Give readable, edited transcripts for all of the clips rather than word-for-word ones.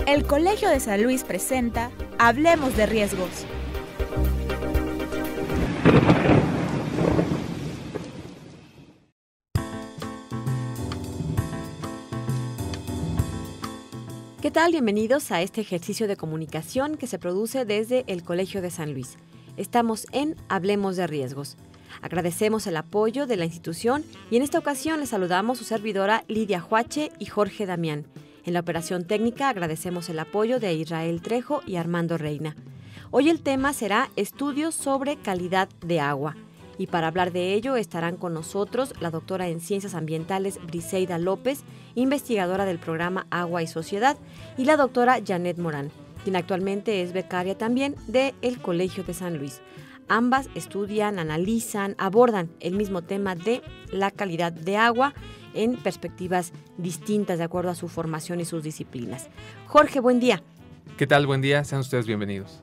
El Colegio de San Luis presenta Hablemos de Riesgos. ¿Qué tal? Bienvenidos a este ejercicio de comunicación que se produce desde el Colegio de San Luis. Estamos en Hablemos de Riesgos. Agradecemos el apoyo de la institución y en esta ocasión les saludamos su servidora Lidia Huache y Jorge Damián. En la operación técnica agradecemos el apoyo de Israel Trejo y Armando Reina. Hoy el tema será estudios sobre calidad de agua. Y para hablar de ello estarán con nosotros la doctora en Ciencias Ambientales Briseida López, investigadora del programa Agua y Sociedad, y la doctora Janet Morán, quien actualmente es becaria también del Colegio de San Luis. Ambas estudian, analizan, abordan el mismo tema de la calidad de agua en perspectivas distintas de acuerdo a su formación y sus disciplinas. Jorge, buen día. ¿Qué tal? Buen día, sean ustedes bienvenidos.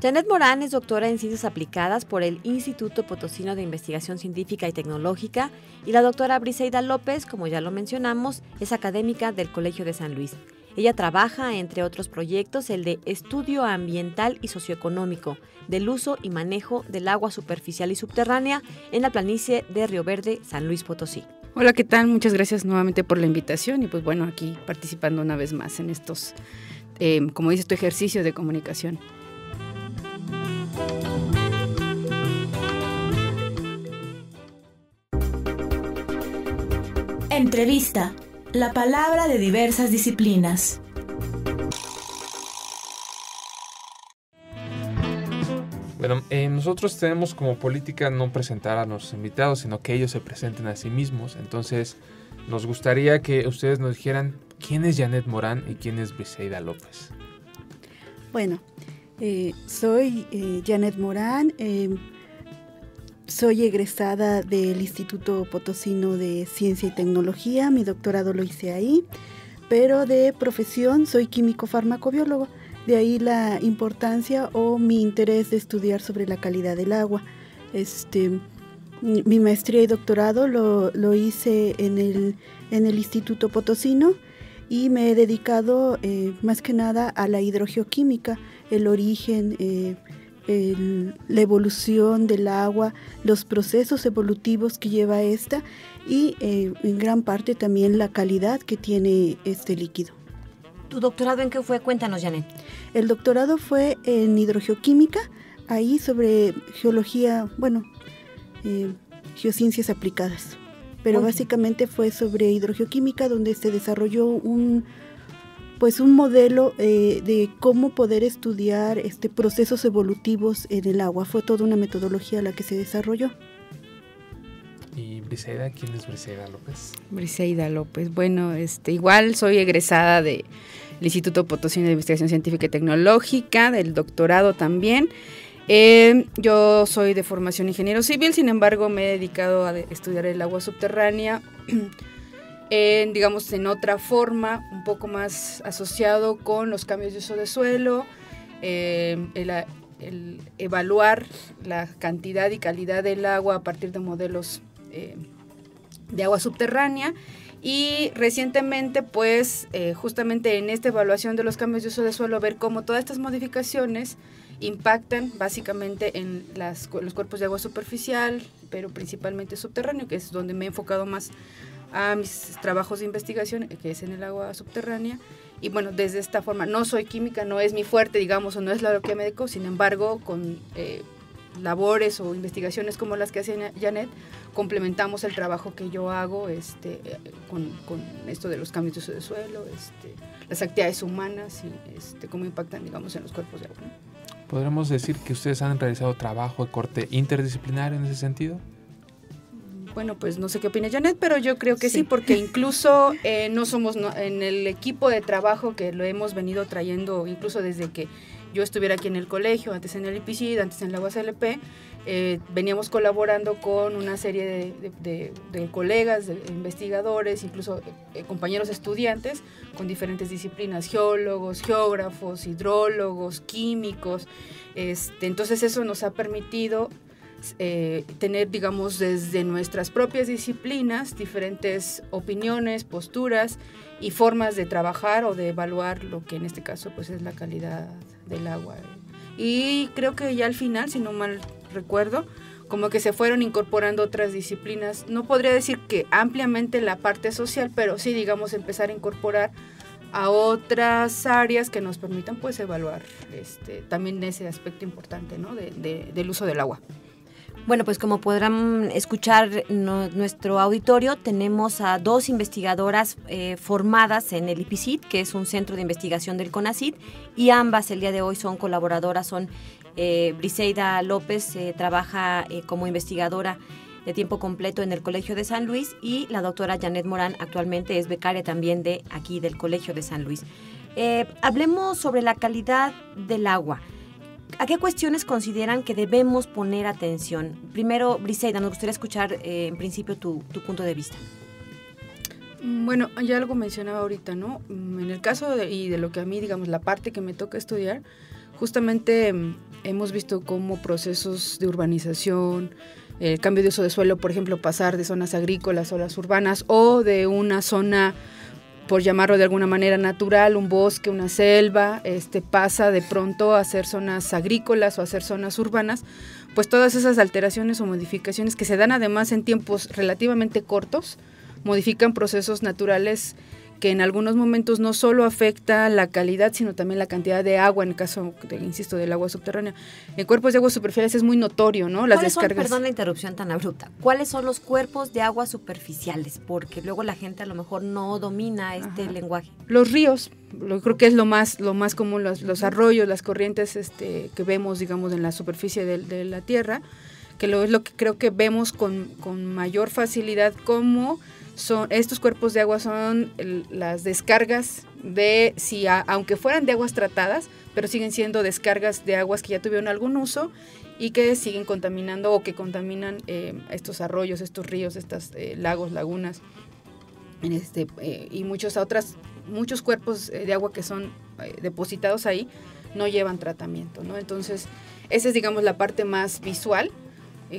Janet Morán es doctora en Ciencias Aplicadas por el Instituto Potosino de Investigación Científica y Tecnológica y la doctora Briseida López, como ya lo mencionamos, es académica del Colegio de San Luis. Ella trabaja, entre otros proyectos, el de estudio ambiental y socioeconómico del uso y manejo del agua superficial y subterránea en la planicie de Río Verde, San Luis Potosí. Hola, ¿qué tal? Muchas gracias nuevamente por la invitación y pues bueno, aquí participando una vez más en estos, como dices, tu ejercicio de comunicación. Entrevista. La palabra de diversas disciplinas. Bueno, nosotros tenemos como política no presentar a nuestros invitados, sino que ellos se presenten a sí mismos. Entonces, nos gustaría que ustedes nos dijeran quién es Janet Morán y quién es Briseida López. Bueno, soy Janet Morán, soy egresada del Instituto Potosino de Ciencia y Tecnología, mi doctorado lo hice ahí, pero de profesión soy químico farmacobiólogo. De ahí la importancia o mi interés de estudiar sobre la calidad del agua. Mi maestría y doctorado lo hice en el Instituto Potosino y me he dedicado más que nada a la hidrogeoquímica, el origen, la evolución del agua, los procesos evolutivos que lleva esta y en gran parte también la calidad que tiene este líquido. ¿Tu doctorado en qué fue? Cuéntanos, Janet. El doctorado fue en hidrogeoquímica, ahí sobre geología, geociencias aplicadas. Pero básicamente fue sobre hidrogeoquímica donde se desarrolló un modelo de cómo poder estudiar procesos evolutivos en el agua. Fue toda una metodología la que se desarrolló. ¿Y Briseida? ¿Quién es Briseida López? Briseida López, bueno, igual soy egresada del Instituto Potosino de Investigación Científica y Tecnológica, del doctorado también. Yo soy de formación ingeniero civil, sin embargo me he dedicado a estudiar el agua subterránea, en otra forma, un poco más asociado con los cambios de uso de suelo, el evaluar la cantidad y calidad del agua a partir de modelos de agua subterránea. Y recientemente, justamente en esta evaluación de los cambios de uso de suelo, ver cómo todas estas modificaciones impactan básicamente en los cuerpos de agua superficial, pero principalmente subterráneo, que es donde me he enfocado más a mis trabajos de investigación, que es en el agua subterránea. Y bueno, desde esta forma, no soy química, no es mi fuerte, digamos, o no es lo que me dedico, sin embargo, con labores o investigaciones como las que hace Janet, complementamos el trabajo que yo hago con esto de los cambios de uso de suelo, las actividades humanas y cómo impactan, digamos, en los cuerpos de agua, ¿no? ¿Podremos decir que ustedes han realizado trabajo de corte interdisciplinario en ese sentido? Bueno, pues no sé qué opina Janet, pero yo creo que sí, porque incluso no somos en el equipo de trabajo que lo hemos venido trayendo incluso desde que yo estuviera aquí en el colegio, antes en el IPCID, antes en la UASLP, veníamos colaborando con una serie de colegas, de investigadores, incluso compañeros estudiantes con diferentes disciplinas, geólogos, geógrafos, hidrólogos, químicos. Entonces eso nos ha permitido tener, digamos, desde nuestras propias disciplinas diferentes opiniones, posturas y formas de trabajar o de evaluar lo que en este caso pues es la calidad del agua. Y creo que ya al final, si no mal recuerdo, como que se fueron incorporando otras disciplinas. No podría decir que ampliamente la parte social, pero sí, digamos, empezar a incorporar a otras áreas que nos permitan pues evaluar también ese aspecto importante, ¿no? del uso del agua. Bueno, pues como podrán escuchar nuestro auditorio, tenemos a 2 investigadoras formadas en el IPICIT, que es un centro de investigación del CONACYT, y ambas el día de hoy son colaboradoras, son Briseida López, trabaja como investigadora de tiempo completo en el Colegio de San Luis, y la doctora Janet Morán actualmente es becaria también de aquí del Colegio de San Luis. Hablemos sobre la calidad del agua. ¿A qué cuestiones consideran que debemos poner atención? Primero, Briseida, nos gustaría escuchar en principio tu punto de vista. Bueno, ya algo mencionaba ahorita, ¿no? En el caso de lo que a mí, digamos, la parte que me toca estudiar, justamente hemos visto cómo procesos de urbanización, el cambio de uso de suelo, por ejemplo, pasar de zonas agrícolas a las urbanas, o de una zona, por llamarlo de alguna manera natural, un bosque, una selva, pasa de pronto a ser zonas agrícolas o a ser zonas urbanas, pues todas esas alteraciones o modificaciones que se dan además en tiempos relativamente cortos, modifican procesos naturales que en algunos momentos no solo afecta la calidad, sino también la cantidad de agua, en el caso, insisto, del agua subterránea. En cuerpos de agua superficiales es muy notorio, ¿no? Las descargas. Perdón la interrupción tan abrupta. ¿Cuáles son los cuerpos de agua superficiales? Porque luego la gente a lo mejor no domina este lenguaje. Los ríos, creo que es lo más común, los arroyos, las corrientes que vemos, digamos, en la superficie de la tierra, que es lo que creo que vemos con mayor facilidad, como estos cuerpos de agua son las descargas de, aunque fueran de aguas tratadas, pero siguen siendo descargas de aguas que ya tuvieron algún uso y que siguen contaminando o que contaminan estos arroyos, estos ríos, estos lagos, lagunas, y muchos cuerpos de agua que son depositados ahí no llevan tratamiento, ¿no? Entonces, esa es, digamos, la parte más visual,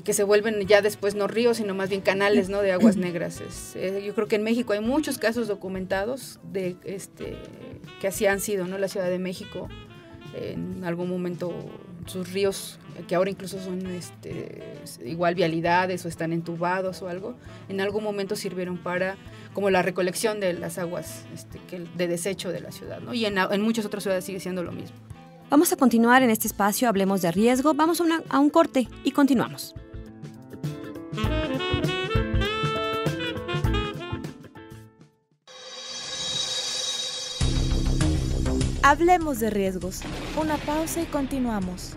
que se vuelven ya después no ríos, sino más bien canales, ¿no? De aguas negras. Yo creo que en México hay muchos casos documentados de que así han sido, ¿no? La Ciudad de México, en algún momento, sus ríos, que ahora incluso son igual vialidades o están entubados o algo, en algún momento sirvieron para como la recolección de las aguas de desecho de la ciudad, ¿no? Y en muchas otras ciudades sigue siendo lo mismo. Vamos a continuar en este espacio, Hablemos de Riesgo. Vamos a un corte y continuamos. Hablemos de riesgos. Una pausa y continuamos.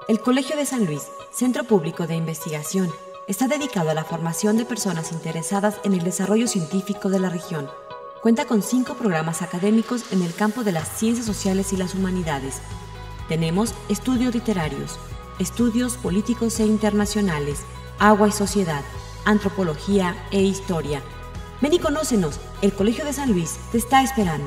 El Colegio de San Luis, Centro Público de Investigación, está dedicado a la formación de personas interesadas en el desarrollo científico de la región. Cuenta con 5 programas académicos en el campo de las ciencias sociales y las humanidades. Tenemos estudios literarios, estudios políticos e internacionales, agua y sociedad, antropología e historia. Ven y conócenos, el Colegio de San Luis te está esperando.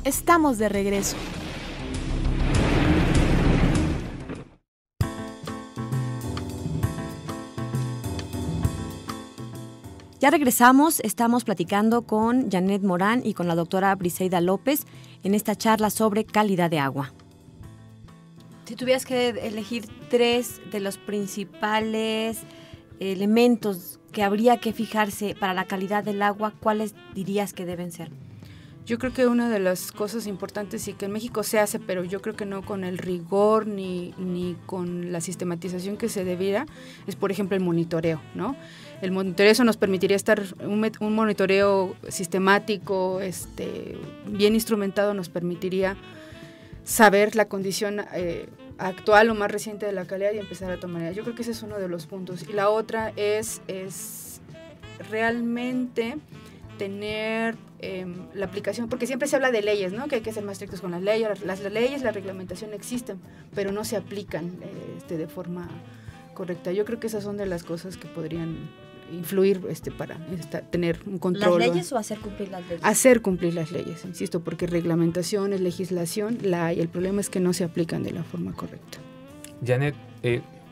Estamos de regreso. Ya regresamos, estamos platicando con Janet Morán y con la doctora Briseida López en esta charla sobre calidad de agua. Si tuvieras que elegir 3 de los principales elementos que habría que fijarse para la calidad del agua, ¿cuáles dirías que deben ser? Yo creo que una de las cosas importantes y que en México se hace, pero yo creo que no con el rigor ni con la sistematización que se debiera, es por ejemplo el monitoreo, ¿no? El monitoreo, eso nos permitiría estar, un monitoreo sistemático, bien instrumentado, nos permitiría saber la condición actual o más reciente de la calidad y empezar a tomar. Yo creo que ese es uno de los puntos. Y la otra es realmente tener la aplicación, porque siempre se habla de leyes, ¿no? Que hay que ser más estrictos con las leyes. Las leyes, la reglamentación existen, pero no se aplican de forma correcta. Yo creo que esas son de las cosas que podrían influir para tener un control. ¿Las leyes o hacer cumplir las leyes? Hacer cumplir las leyes, insisto, porque reglamentaciones, legislación, la hay. El problema es que no se aplican de la forma correcta. Janet,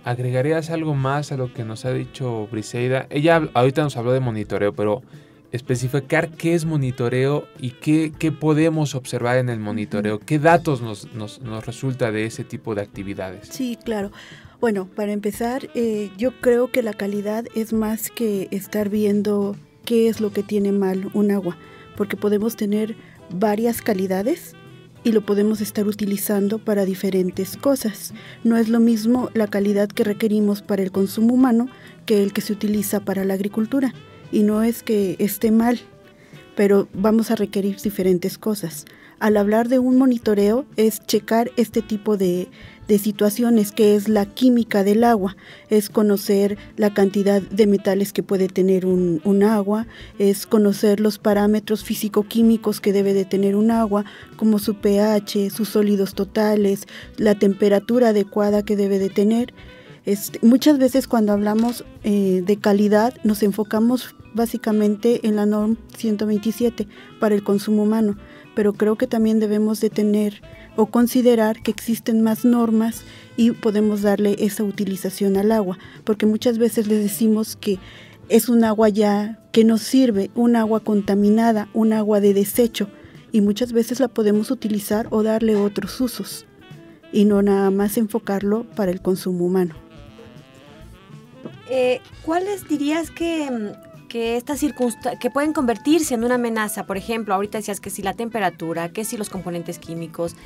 ¿agregarías algo más a lo que nos ha dicho Briseida? Ella ahorita nos habló de monitoreo, pero especificar qué es monitoreo y qué podemos observar en el monitoreo, qué datos nos resulta de ese tipo de actividades. Sí, claro. Bueno, para empezar, yo creo que la calidad es más que estar viendo qué es lo que tiene mal un agua, porque podemos tener varias calidades y lo podemos estar utilizando para diferentes cosas. No es lo mismo la calidad que requerimos para el consumo humano que el que se utiliza para la agricultura. Y no es que esté mal, pero vamos a requerir diferentes cosas. Al hablar de un monitoreo es checar este tipo de situaciones, que es la química del agua, es conocer la cantidad de metales que puede tener un agua, es conocer los parámetros físico-químicos que debe de tener un agua, como su pH, sus sólidos totales, la temperatura adecuada que debe de tener. Muchas veces cuando hablamos de calidad nos enfocamos básicamente en la norma 127 para el consumo humano, pero creo que también debemos de tener o considerar que existen más normas y podemos darle esa utilización al agua, porque muchas veces les decimos que es un agua ya que nos sirve, un agua contaminada, un agua de desecho, y muchas veces la podemos utilizar o darle otros usos y no nada más enfocarlo para el consumo humano. ¿Cuáles dirías que estas circunstancias que pueden convertirse en una amenaza? Por ejemplo, ahorita decías que si la temperatura, que si los componentes químicos,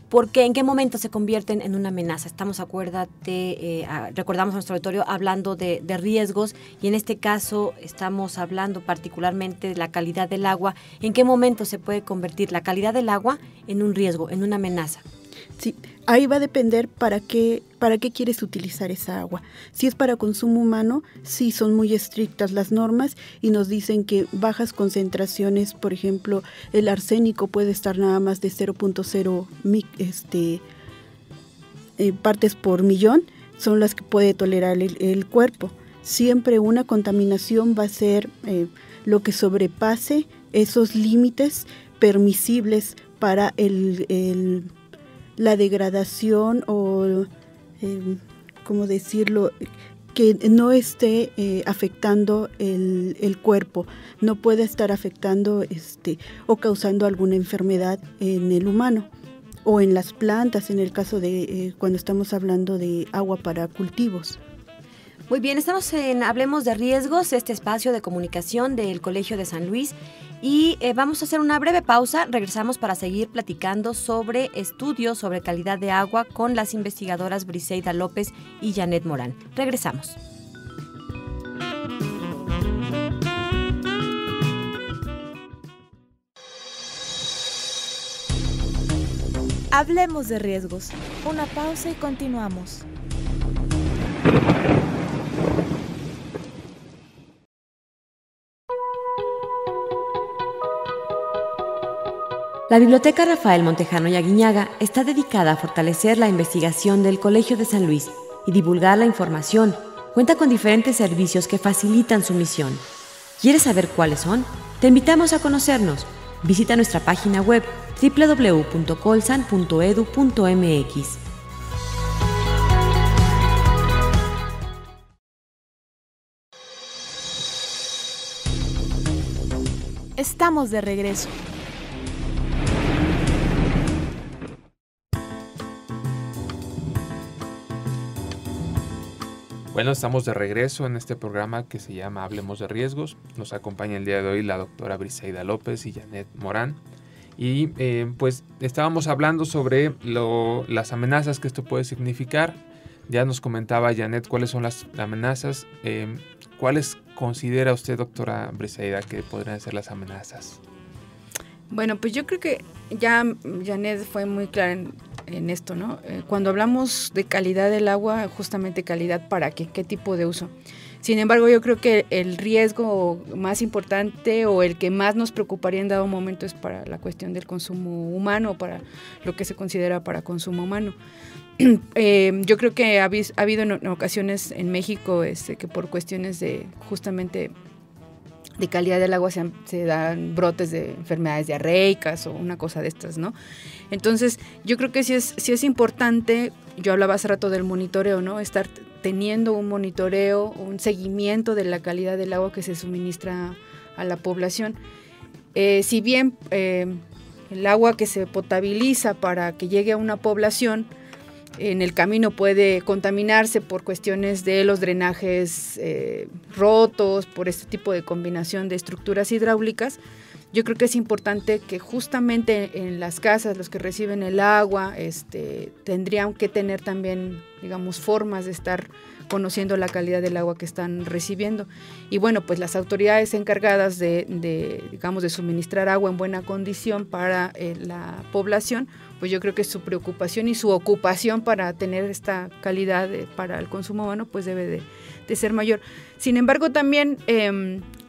¿por qué? ¿En qué momento se convierten en una amenaza? Recordamos a nuestro auditorio hablando de riesgos, y en este caso estamos hablando particularmente de la calidad del agua. ¿En qué momento se puede convertir la calidad del agua en un riesgo, en una amenaza? Sí, ahí va a depender para qué quieres utilizar esa agua. Si es para consumo humano, sí son muy estrictas las normas y nos dicen que bajas concentraciones, por ejemplo, el arsénico puede estar nada más de 0.0 partes por millón, son las que puede tolerar el cuerpo. Siempre una contaminación va a ser lo que sobrepase esos límites permisibles para la degradación o, ¿cómo decirlo?, que no esté afectando el cuerpo, no puede estar afectando o causando alguna enfermedad en el humano o en las plantas, en el caso de cuando estamos hablando de agua para cultivos. Muy bien, estamos en Hablemos de Riesgos, este espacio de comunicación del Colegio de San Luis, y vamos a hacer una breve pausa. Regresamos para seguir platicando sobre estudios sobre calidad de agua con las investigadoras Briseida López y Janet Morán. Regresamos. Hablemos de riesgos. Una pausa y continuamos. La Biblioteca Rafael Montejano y Aguiñaga está dedicada a fortalecer la investigación del Colegio de San Luis y divulgar la información. Cuenta con diferentes servicios que facilitan su misión. ¿Quieres saber cuáles son? Te invitamos a conocernos. Visita nuestra página web www.colsan.edu.mx. Estamos de regreso. Bueno, estamos de regreso en este programa que se llama Hablemos de Riesgos. Nos acompaña el día de hoy la doctora Briseida López y Janet Morán. Y pues estábamos hablando sobre las amenazas que esto puede significar. Ya nos comentaba Janet cuáles son las amenazas. ¿Cuáles considera usted, doctora Briseida, que podrían ser las amenazas? Bueno, pues yo creo que ya Janet fue muy clara en esto, ¿no? Cuando hablamos de calidad del agua, justamente calidad para qué tipo de uso. Sin embargo, yo creo que el riesgo más importante o el que más nos preocuparía en dado momento es para la cuestión del consumo humano, para lo que se considera para consumo humano. Yo creo que ha habido en ocasiones en México que por cuestiones de justamente de calidad del agua se dan brotes de enfermedades diarreicas o una cosa de estas, ¿no? Entonces, yo creo que sí es importante, yo hablaba hace rato del monitoreo, ¿no? Estar teniendo un monitoreo, un seguimiento de la calidad del agua que se suministra a la población. Si bien el agua que se potabiliza para que llegue a una población, en el camino puede contaminarse por cuestiones de los drenajes rotos, por este tipo de combinación de estructuras hidráulicas. Yo creo que es importante que justamente en las casas, los que reciben el agua, tendrían que tener también, digamos, formas de estar conociendo la calidad del agua que están recibiendo. Y bueno, pues las autoridades encargadas de suministrar agua en buena condición para la población, pues yo creo que su preocupación y su ocupación para tener esta calidad para el consumo humano pues debe de ser mayor. Sin embargo, también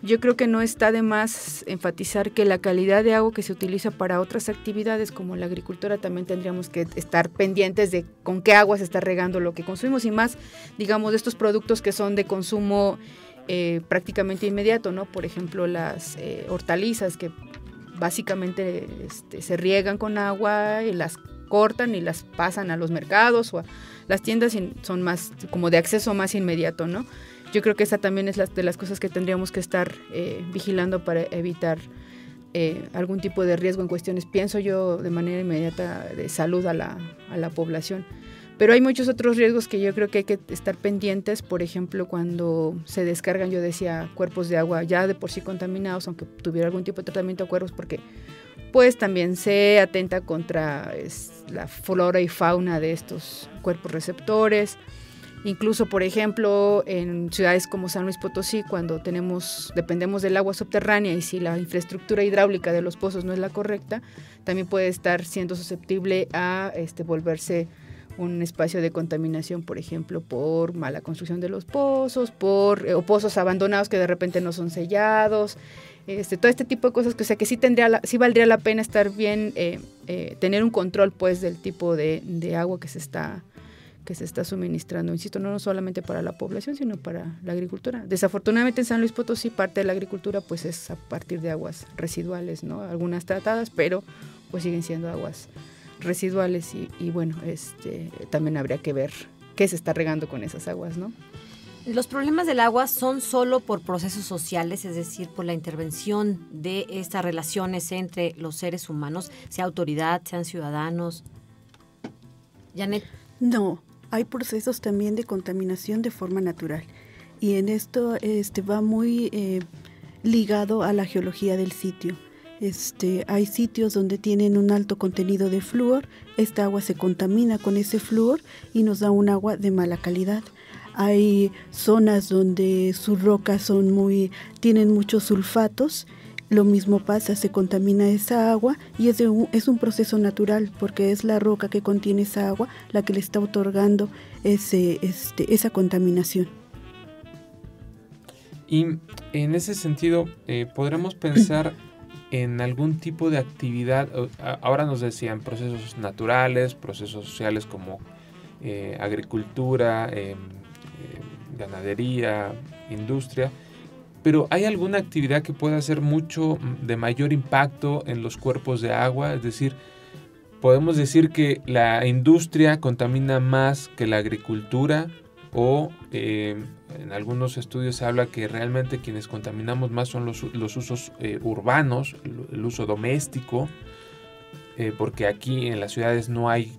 yo creo que no está de más enfatizar que la calidad de agua que se utiliza para otras actividades como la agricultura también tendríamos que estar pendientes de con qué agua se está regando lo que consumimos y más, digamos, de estos productos que son de consumo prácticamente inmediato, ¿no? Por ejemplo, las hortalizas que básicamente se riegan con agua y las cortan y las pasan a los mercados o a las tiendas y son más como de acceso más inmediato, ¿no? Yo creo que esa también es de las cosas que tendríamos que estar vigilando para evitar algún tipo de riesgo en cuestiones, pienso yo, de manera inmediata de salud a la población. Pero hay muchos otros riesgos que yo creo que hay que estar pendientes, por ejemplo, cuando se descargan, yo decía, cuerpos de agua ya de por sí contaminados, aunque tuviera algún tipo de tratamiento a cuerpos, porque pues también se atenta contra la flora y fauna de estos cuerpos receptores. Incluso, por ejemplo, en ciudades como San Luis Potosí, cuando dependemos del agua subterránea y si la infraestructura hidráulica de los pozos no es la correcta, también puede estar siendo susceptible a volverse un espacio de contaminación, por ejemplo, por mala construcción de los pozos, o pozos abandonados que de repente no son sellados, todo este tipo de cosas que, o sea, que sí valdría la pena estar bien, tener un control, pues, del tipo de agua que se está suministrando, insisto, no solamente para la población, sino para la agricultura. Desafortunadamente en San Luis Potosí parte de la agricultura pues es a partir de aguas residuales, ¿no? Algunas tratadas, pero pues siguen siendo aguas residuales y bueno, también habría que ver qué se está regando con esas aguas, ¿no? ¿Los problemas del agua son solo por procesos sociales, es decir, por la intervención de estas relaciones entre los seres humanos, sea autoridad, sean ciudadanos? Janet. No, hay procesos también de contaminación de forma natural y en esto va muy ligado a la geología del sitio. Hay sitios donde tienen un alto contenido de flúor, esta agua se contamina con ese flúor y nos da un agua de mala calidad. Hay zonas donde sus rocas tienen muchos sulfatos, lo mismo pasa, se contamina esa agua y es un proceso natural porque es la roca que contiene esa agua la que le está otorgando esa contaminación. Y en ese sentido, podremos pensar en algún tipo de actividad. Ahora nos decían procesos naturales, procesos sociales como agricultura, ganadería, industria, pero ¿hay alguna actividad que pueda hacer mucho de mayor impacto en los cuerpos de agua? Es decir, ¿podemos decir que la industria contamina más que la agricultura? O en algunos estudios se habla que realmente quienes contaminamos más son los usos urbanos, el uso doméstico, porque aquí en las ciudades no hay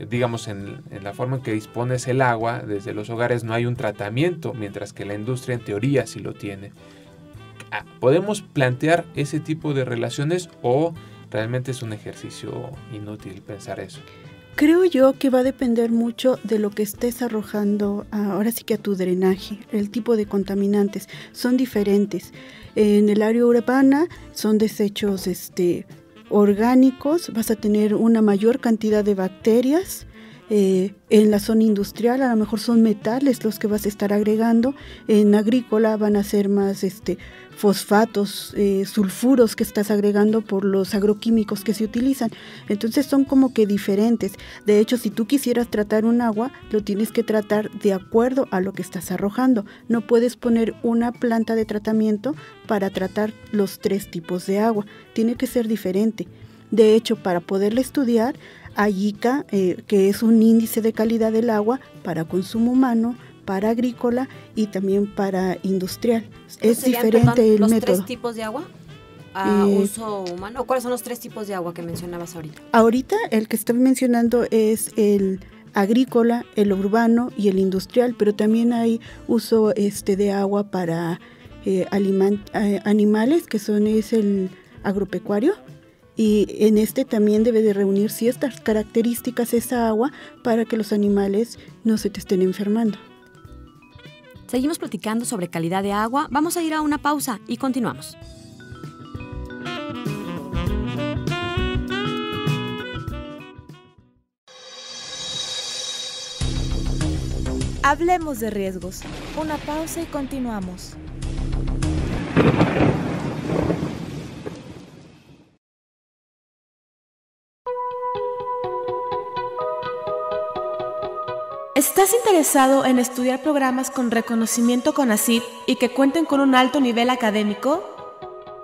digamos en la forma en que dispones el agua, desde los hogares no hay un tratamiento, mientras que la industria en teoría sí lo tiene. ¿Podemos plantear ese tipo de relaciones o realmente es un ejercicio inútil pensar eso? Creo yo que va a depender mucho de lo que estés arrojando ahora sí que a tu drenaje. El tipo de contaminantes son diferentes. En el área urbana son desechos orgánicos, vas a tener una mayor cantidad de bacterias En la zona industrial a lo mejor son metales los que vas a estar agregando. En agrícola van a ser más fosfatos, sulfuros que estás agregando por los agroquímicos que se utilizan. Entonces son como que diferentes. De hecho, si tú quisieras tratar un agua, lo tienes que tratar de acuerdo a lo que estás arrojando. No puedes poner una planta de tratamiento para tratar los 3 tipos de agua. Tiene que ser diferente. De hecho, para poderla estudiar, hay ICA, que es un índice de calidad del agua para consumo humano, para agrícola y también para industrial. Es diferente el los método. ¿Los 3 tipos de agua a uso humano? ¿Cuáles son los 3 tipos de agua que mencionabas ahorita? Ahorita el que estoy mencionando es el agrícola, el urbano y el industrial, pero también hay uso de agua para animales, que es el agropecuario. Y en también debe de reunir ciertas características esa agua para que los animales no se te estén enfermando. Seguimos platicando sobre calidad de agua. Vamos a ir a una pausa y continuamos. Hablemos de riesgos. Una pausa y continuamos. ¿Estás interesado en estudiar programas con reconocimiento CONACYT y que cuenten con un alto nivel académico?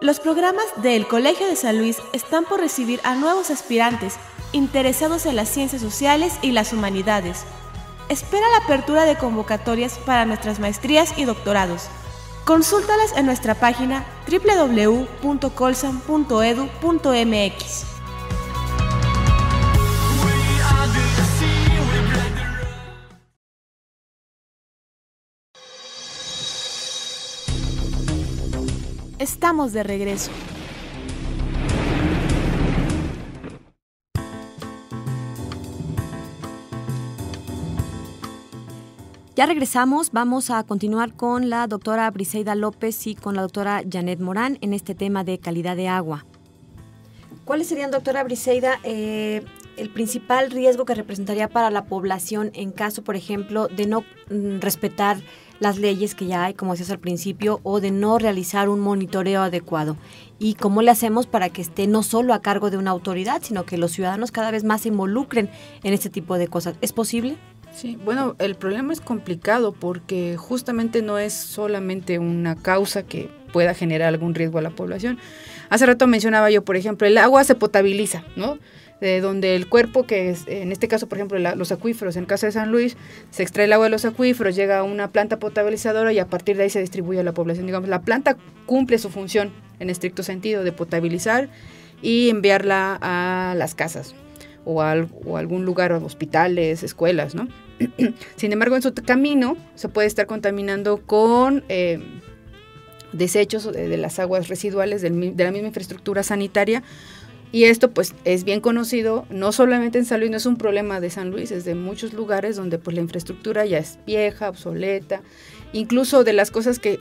Los programas del Colegio de San Luis están por recibir a nuevos aspirantes interesados en las ciencias sociales y las humanidades. Espera la apertura de convocatorias para nuestras maestrías y doctorados. Consúltalas en nuestra página www.colsan.edu.mx. Estamos de regreso. Ya regresamos, vamos a continuar con la doctora Briseida López y con la doctora Janet Morán en este tema de calidad de agua. ¿Cuáles serían, doctora Briseida, el principal riesgo que representaría para la población en caso, por ejemplo, de no respetar las leyes que ya hay, como decías al principio, o de no realizar un monitoreo adecuado? ¿Y cómo le hacemos para que esté no solo a cargo de una autoridad, sino que los ciudadanos cada vez más se involucren en este tipo de cosas? ¿Es posible? Sí, bueno, el problema es complicado porque justamente no es solamente una causa que pueda generar algún riesgo a la población. Hace rato mencionaba yo, por ejemplo, el agua se potabiliza, ¿no? De donde el cuerpo, que es, en este caso, por ejemplo, los acuíferos, en el caso de San Luis, se extrae el agua de los acuíferos, llega a una planta potabilizadora y a partir de ahí se distribuye a la población. Digamos, la planta cumple su función en estricto sentido de potabilizar y enviarla a las casas o a algún lugar, hospitales, escuelas, ¿no? Sin embargo, en su camino se puede estar contaminando con desechos de las aguas residuales de la misma infraestructura sanitaria, y esto pues es bien conocido, no solamente en San Luis, no es un problema de San Luis, es de muchos lugares donde pues la infraestructura ya es vieja, obsoleta. Incluso de las cosas que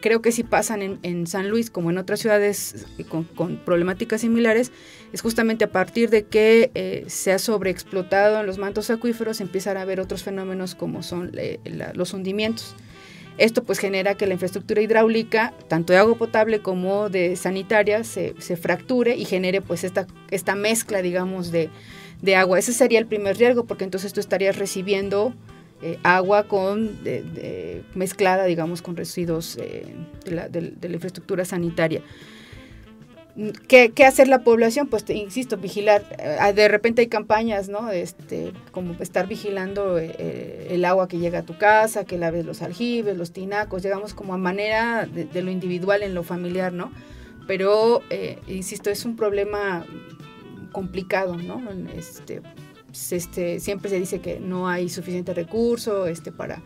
creo que sí pasan en San Luis, como en otras ciudades con problemáticas similares, es justamente a partir de que se ha sobreexplotado en los mantos acuíferos, empiezan a haber otros fenómenos como son los hundimientos. Esto pues genera que la infraestructura hidráulica, tanto de agua potable como de sanitaria, se fracture y genere pues esta mezcla, digamos, de agua. Ese sería el primer riesgo, porque entonces tú estarías recibiendo agua mezclada, digamos, con residuos de la infraestructura sanitaria. ¿Qué hacer la población? Pues insisto, vigilar. De repente hay campañas, ¿no? Como estar vigilando el agua que llega a tu casa, que laves los aljibes, los tinacos, llegamos como a manera de lo individual en lo familiar, ¿no? Pero, insisto, es un problema complicado, ¿no? Siempre se dice que no hay suficiente recurso para,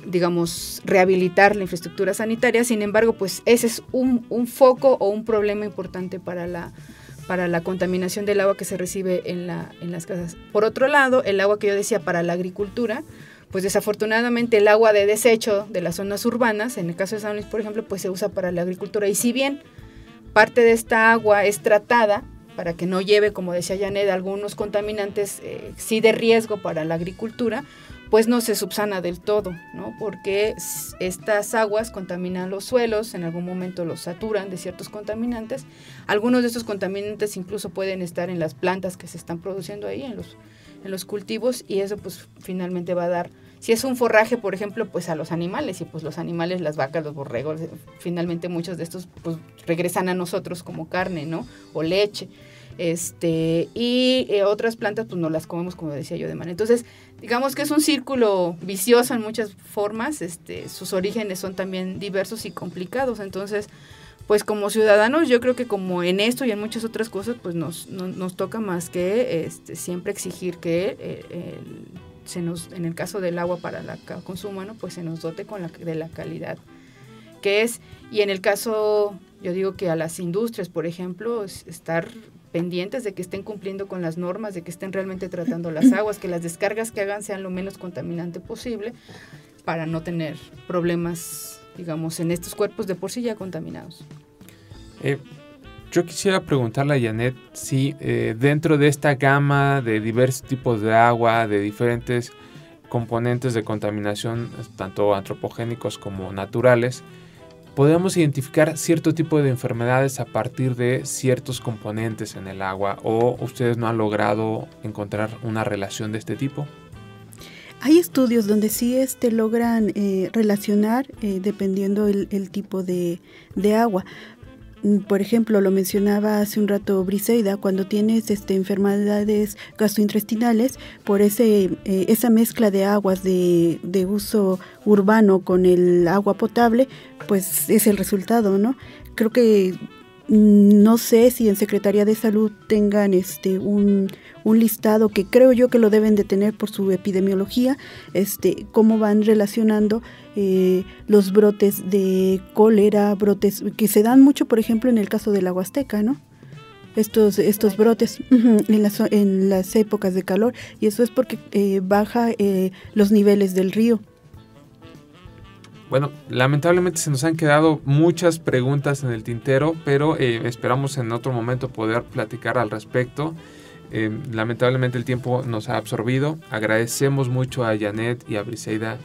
digamos, rehabilitar la infraestructura sanitaria. Sin embargo, pues ese es un foco o un problema importante para la contaminación del agua que se recibe en las casas. Por otro lado, el agua que yo decía para la agricultura, pues desafortunadamente el agua de desecho de las zonas urbanas, en el caso de San Luis, por ejemplo, pues se usa para la agricultura. Y si bien parte de esta agua es tratada, para que no lleve, como decía Janet, algunos contaminantes sí de riesgo para la agricultura, pues no se subsana del todo, ¿no? Porque estas aguas contaminan los suelos, en algún momento los saturan de ciertos contaminantes. Algunos de estos contaminantes incluso pueden estar en las plantas que se están produciendo ahí, en los cultivos, y eso pues finalmente va a dar, si es un forraje, por ejemplo, pues a los animales, y pues los animales, las vacas, los borregos, finalmente muchos de estos pues regresan a nosotros como carne, ¿no? O leche. Y otras plantas pues no las comemos, como decía yo, de manera. Entonces, digamos que es un círculo vicioso en muchas formas, sus orígenes son también diversos y complicados. Entonces, pues como ciudadanos, yo creo que como en esto y en muchas otras cosas, pues nos toca más que siempre exigir que en el caso del agua para el consumo humano, pues se nos dote de la calidad que es. Y en el caso, yo digo que a las industrias, por ejemplo, estar pendientes de que estén cumpliendo con las normas, de que estén realmente tratando las aguas, que las descargas que hagan sean lo menos contaminante posible para no tener problemas, digamos, en estos cuerpos de por sí ya contaminados. Yo quisiera preguntarle a Janet si dentro de esta gama de diversos tipos de agua, de diferentes componentes de contaminación, tanto antropogénicos como naturales, podemos identificar cierto tipo de enfermedades a partir de ciertos componentes en el agua, o ustedes no han logrado encontrar una relación de este tipo. Hay estudios donde sí logran relacionar dependiendo el tipo de agua. Por ejemplo, lo mencionaba hace un rato Briseida, cuando tienes enfermedades gastrointestinales, por esa mezcla de aguas de uso urbano con el agua potable, pues es el resultado, ¿no? Creo que no sé si en Secretaría de Salud tengan un listado, que creo yo que lo deben de tener por su epidemiología, cómo van relacionando los brotes de cólera, brotes que se dan mucho, por ejemplo, en el caso de la Huasteca, ¿no? Estos brotes en las épocas de calor, y eso es porque baja los niveles del río. Bueno, lamentablemente se nos han quedado muchas preguntas en el tintero, pero esperamos en otro momento poder platicar al respecto. Lamentablemente el tiempo nos ha absorbido. Agradecemos mucho a Janet y a Briseida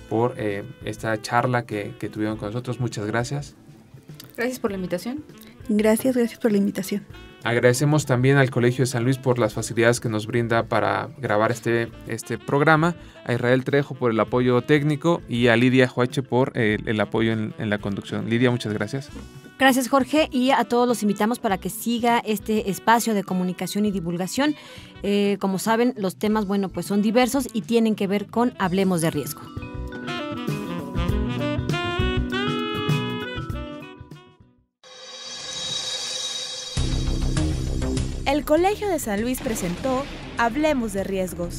por esta charla que tuvieron con nosotros. Muchas gracias. Gracias por la invitación. Gracias por la invitación. Agradecemos también al Colegio de San Luis por las facilidades que nos brinda para grabar este programa, a Israel Trejo por el apoyo técnico y a Lidia Joache por el apoyo en la conducción. Lidia, muchas gracias. Gracias, Jorge, y a todos los invitamos para que siga este espacio de comunicación y divulgación. Como saben, los temas, pues son diversos y tienen que ver con Hablemos de Riesgo. El Colegio de San Luis presentó Hablemos de Riesgos.